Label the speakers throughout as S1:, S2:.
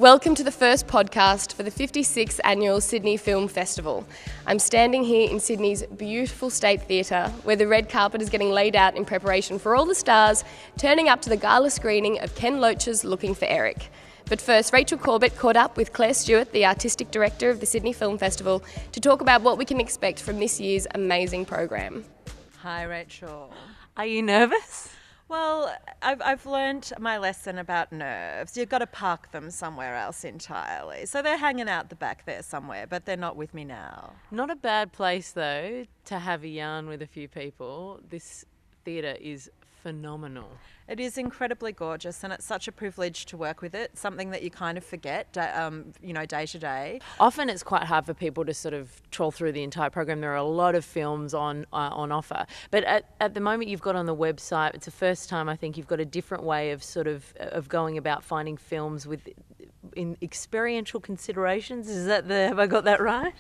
S1: Welcome to the first podcast for the 56th Annual Sydney Film Festival. I'm standing here in Sydney's beautiful State Theatre, where the red carpet is getting laid out in preparation for all the stars turning up to the gala screening of Ken Loach's Looking for Eric. But first, Rachel Corbett caught up with Clare Stewart, the Artistic Director of the Sydney Film Festival, to talk about what we can expect from this year's amazing program.
S2: Hi, Rachel.
S3: Are you nervous?
S2: Well, I've learned my lesson about nerves. You've got to park them somewhere else entirely. So they're hanging out the back there somewhere, but they're not with me now.
S3: Not a bad place, though, to have a yarn with a few people. This theatre is phenomenal.
S2: It is incredibly gorgeous, and it's such a privilege to work with it, something that you kind of forget, day to day.
S3: Often it's quite hard for people to sort of trawl through the entire program. There are a lot of films on offer. But at the moment you've got on the website, it's the first time I think you've got a different way of of going about finding films in experiential considerations. Have I got that right?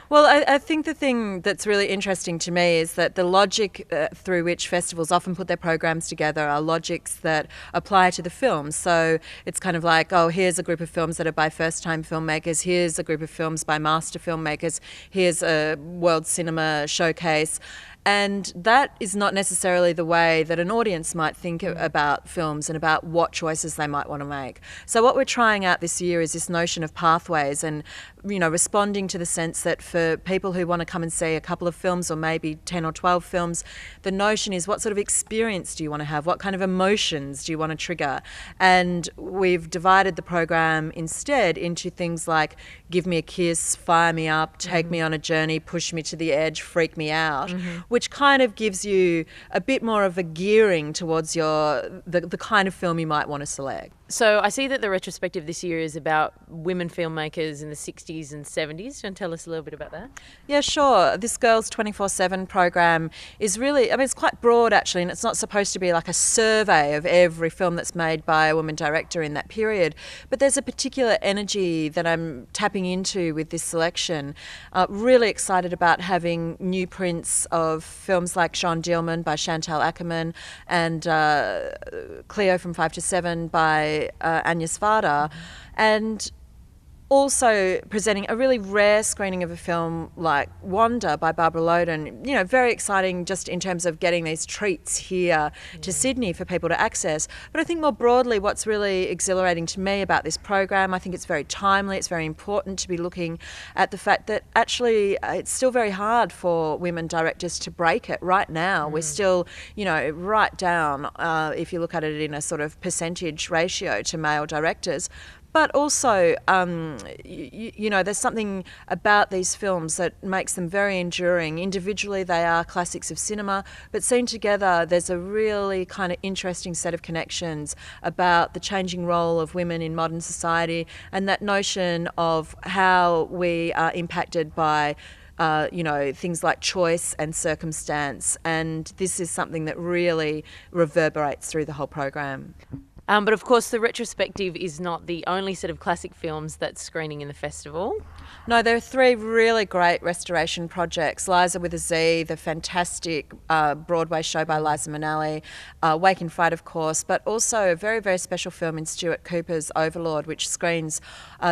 S2: Well, I think the thing that's really interesting to me is that the logic through which festivals often put their programs together are logics that apply to the films. So it's kind of like, oh, here's a group of films that are by first-time filmmakers, here's a group of films by master filmmakers, here's a world cinema showcase. And that is not necessarily the way that an audience might think about films and about what choices they might want to make. So what we're trying out this year is this notion of pathways and, responding to the sense that for people who want to come and see a couple of films or maybe 10 or 12 films, the notion is what sort of experience do you want to have? What kind of emotions do you want to trigger? And we've divided the program instead into things like give me a kiss, fire me up, take me on a journey, push me to the edge, freak me out, which kind of gives you a bit more of a gearing towards the kind of film you might want to select.
S3: So I see that the retrospective this year is about women filmmakers in the 60s and 70s. Do you want to tell us a little bit about that?
S2: Yeah, sure. This Girls 24/7 program is really, it's quite broad actually, and it's not supposed to be like a survey of every film that's made by a woman director in that period. But there's a particular energy that I'm tapping into with this selection. Really excited about having new prints of films like Jean Dielman by Chantal Ackerman and Cleo from 5 to 7 by Anya Svada, and also presenting a really rare screening of a film like Wanda by Barbara Loden. Very exciting just in terms of getting these treats here to Sydney for people to access. But I think more broadly what's really exhilarating to me about this program, I think it's very timely, it's very important to be looking at the fact that actually it's still very hard for women directors to break it right now. We're still, right down, if you look at it in a sort of percentage ratio to male directors. But also, there's something about these films that makes them very enduring. Individually, they are classics of cinema, but seen together, there's a really kind of interesting set of connections about the changing role of women in modern society and that notion of how we are impacted by things like choice and circumstance. And this is something that really reverberates through the whole program.
S3: But of course the retrospective is not the only set of classic films that's screening in the festival.
S2: No, there are three really great restoration projects. Liza with a Z, the fantastic Broadway show by Liza Minnelli, Wake in Fright of course, but also a very, very special film in Stuart Cooper's Overlord, which screens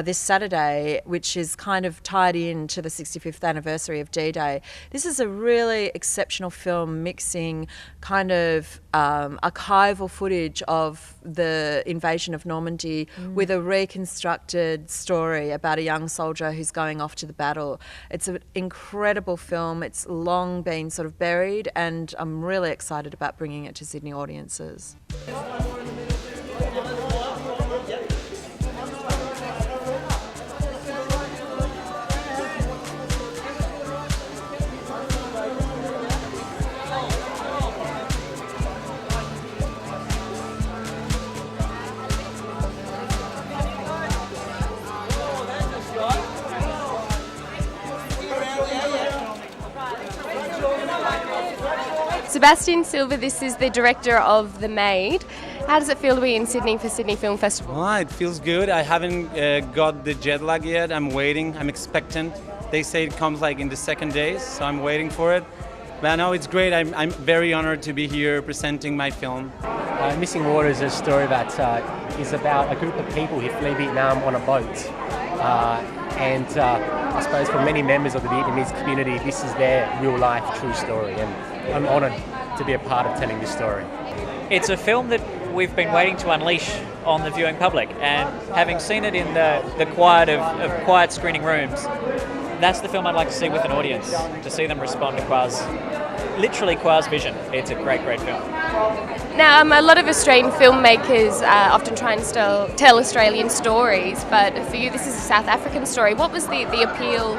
S2: this Saturday, which is kind of tied in to the 65th anniversary of D-Day. This is a really exceptional film mixing kind of archival footage of the invasion of Normandy with a reconstructed story about a young soldier who's going off to the battle. It's an incredible film. It's long been sort of buried, and I'm really excited about bringing it to Sydney audiences.
S1: Sebastian Silva, this is the director of The Maid. How does it feel to be in Sydney for Sydney Film Festival?
S4: Oh, it feels good. I haven't got the jet lag yet. I'm waiting. I'm expectant. They say it comes like in the second day, so I'm waiting for it. But no, it's great. I'm very honored to be here presenting my film.
S5: Missing Water is a story that is about a group of people who flee Vietnam on a boat. I suppose for many members of the Vietnamese community, this is their real life, true story, and I'm honoured to be a part of telling this story.
S6: It's a film that we've been waiting to unleash on the viewing public, and having seen it in the quiet of quiet screening rooms, that's the film I'd like to see with an audience, to see them respond to Clare's vision. It's a great, great film.
S1: Now, a lot of Australian filmmakers often try and tell Australian stories, but for you this is a South African story. What was the appeal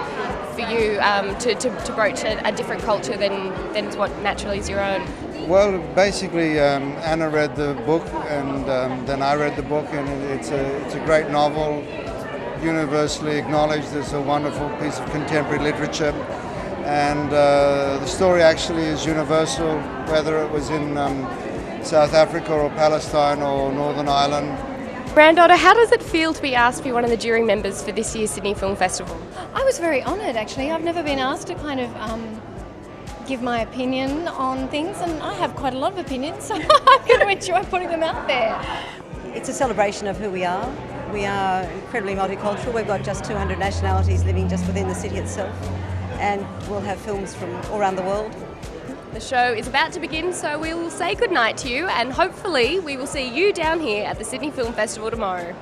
S1: for you to broach a different culture than what naturally is your own?
S7: Well, basically, Anna read the book, and then I read the book, and it's a great novel, universally acknowledged as a wonderful piece of contemporary literature. And the story actually is universal, whether it was in South Africa or Palestine or Northern Ireland.
S1: Granddaughter, how does it feel to be asked to be one of the jury members for this year's Sydney Film Festival?
S8: I was very honoured, actually. I've never been asked to kind of give my opinion on things, and I have quite a lot of opinions, so I'm going to enjoy putting them out there.
S9: It's a celebration of who we are. We are incredibly multicultural. We've got just 200 nationalities living just within the city itself, and we'll have films from all around the world.
S1: The show is about to begin, so we will say goodnight to you, and hopefully we will see you down here at the Sydney Film Festival tomorrow.